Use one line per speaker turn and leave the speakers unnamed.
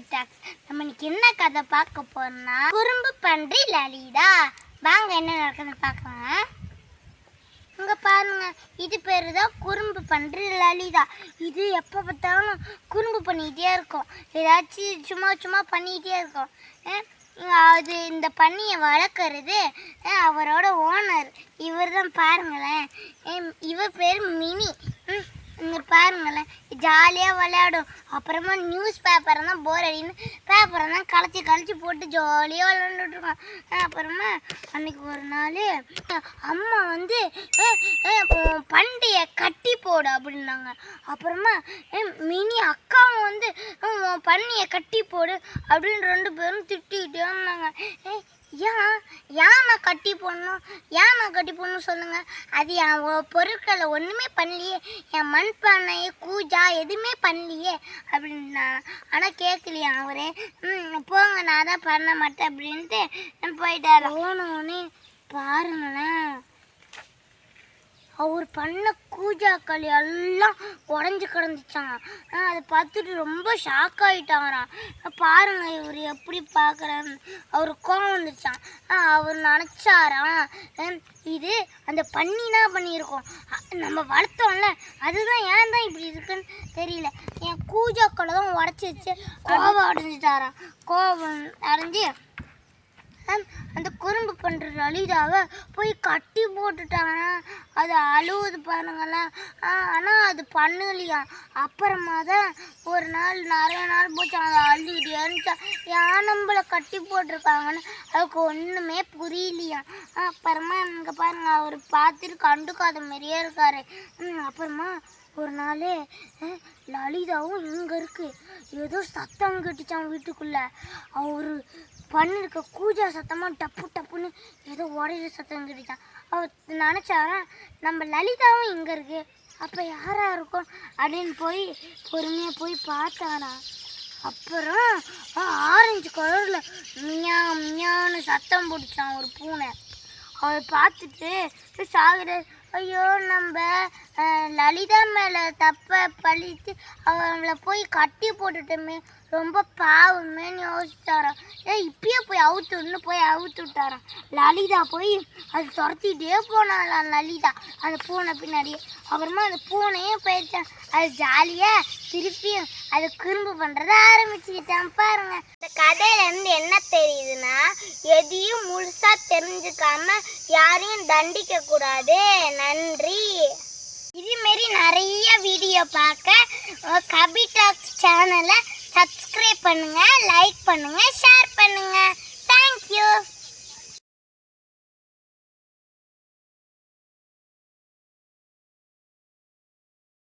கபிடாக்ஸ். நம்ம இன்னைக்கு என்ன கதை பார்க்க போறோம்னா குறும்பு பன்றி லலிதா. வாங்க என்ன நடக்குதுன்னு பார்க்கலாம். இங்க பாருங்க, இது பேரு தான் குறும்பு பன்றி லலிதா. இது எப்போ பார்த்தாலும் குறும்பு பண்ணிக்கிட்டே இருக்கும், ஏதாச்சும் சும்மா சும்மா பண்ணிக்கிட்டே இருக்கும். அது இந்த பன்னியை வளர்க்குறது அவரோட ஓனர். இவர் தான் பாருங்களேன், இவர் பேர் மினி. இங்கே பாருங்களேன், ஜாலியாக விளையாடும். அப்புறமா நியூஸ் பேப்பரை தான் போர் அடின்னு பேப்பரை தான் களைச்சி போட்டு ஜாலியாக விளையாண்டுட்ருக்கோம். அப்புறமா அன்றைக்கி ஒரு நாள் அம்மா வந்து பண்டியை கட்டி போடு அப்படின்னாங்க. அப்புறமா மினி அக்காவும் வந்து பன்னியை கட்டி போடு அப்படின்னு 2 பேரும் திட்டிக்கிட்டே இருந்தாங்க. ஏன் கட்டி போடணும் சொல்லுங்கள். அது என் பொருட்களை ஒன்றுமே பண்ணலையே, என் மண்பானை கூஜா எதுவுமே பண்ணலையே அப்படின்னா. ஆனால் கேட்கலையா அவரே. போங்க நான் தான் பண்ண மாட்டேன் அப்படின்ட்டு போயிட்டார். போனோடனே பாருங்களேன், அவர் பண்ண கூஜாக்கள் எல்லாம் உடஞ்சி கிடந்துச்சான். அதை பார்த்துட்டு ரொம்ப ஷாக் ஆகிட்டாங்கறான். பாருங்க இவர் எப்படி பார்க்குறான்னு அவர் கோவம் வந்துச்சான். அவர் நினச்சாராம், இது அந்த பன்னினா பண்ணியிருக்கோம், நம்ம வளர்த்தோம்ல அதுதான் ஏன் தான் இப்படி இருக்குன்னு தெரியல, என் கூஜாக்களை தான் உடச்சி வச்சு கோவம் அடைஞ்சிட்டாராம். கோவம் அடைஞ்சி அந்த குறும்பு பண்ணுற லலிதாவை போய் கட்டி போட்டுட்டாங்க. அது அழுவுது பாருங்களேன். ஆனால் அது பண்ணலையா. அப்புறமா தான் ஒரு நாள் நிறைய நாள் போச்சு, அதை அழுதுட்டு இருந்துச்சா. ஏன் நம்மளை கட்டி போட்டிருக்காங்கன்னு அதுக்கு ஒன்றுமே புரியலையா. அப்புறமா இங்கே பாருங்க, அவர் பார்த்துட்டு கண்டுக்காத மாதிரியே இருக்காரு. அப்புறமா ஒரு நாள் லலிதாவும் இங்கே இருக்குது, ஏதோ சத்தம் கட்டுச்சான் வீட்டுக்குள்ளே. அவர் பண்ணிருக்க கூஜா சத்தமாக டப்புன்னு ஏதோ உடையிற சத்தம் கட்டுச்சான். அவர் நினச்சாரான், நம்ம லலிதாவும் இங்கே இருக்குது, அப்போ யாராக இருக்கும் அப்படின்னு போய் பொறுமையாக போய் பார்த்தாரான். அப்புறம் ஆரஞ்சு கலரில் மியான்னு சத்தம் போட்டுச்சான் ஒரு பூனை. அவர் பார்த்துட்டு சாகுற, ஐயோ நம்ம லலிதா மேலே தப்பை பழித்து அவங்கள போய் கட்டி போட்டுட்டோமே, ரொம்ப பாவமேன்னு யோசிச்சாராம். இப்பயே போய் அவுத்து விட்டாராம். லலிதா போய் அது துரத்திட்டே போனாலாம் லலிதா அந்த பூனை பின்னாடியே. அப்புறமா அந்த பூனையே போயிடுச்சான். அது ஜாலியாக திருப்பியும் அது குறும்பு பண்ணுறத ஆரம்பிச்சுக்கிட்டான். பாருங்க, இந்த கதையிலேருந்து என்ன தெரியுதுன்னா, எதையும் முழுசாக தெரிஞ்சுக்காம யாரையும் தண்டிக்க கூடாது. நன்றி. இதுமாரி நிறைய வீடியோ பார்க்க கபிடாக்ஸ் சேனலை சப்ஸ்கிரைப் பண்ணுங்கள், லைக் பண்ணுங்கள், ஷேர் பண்ணுங்கள்.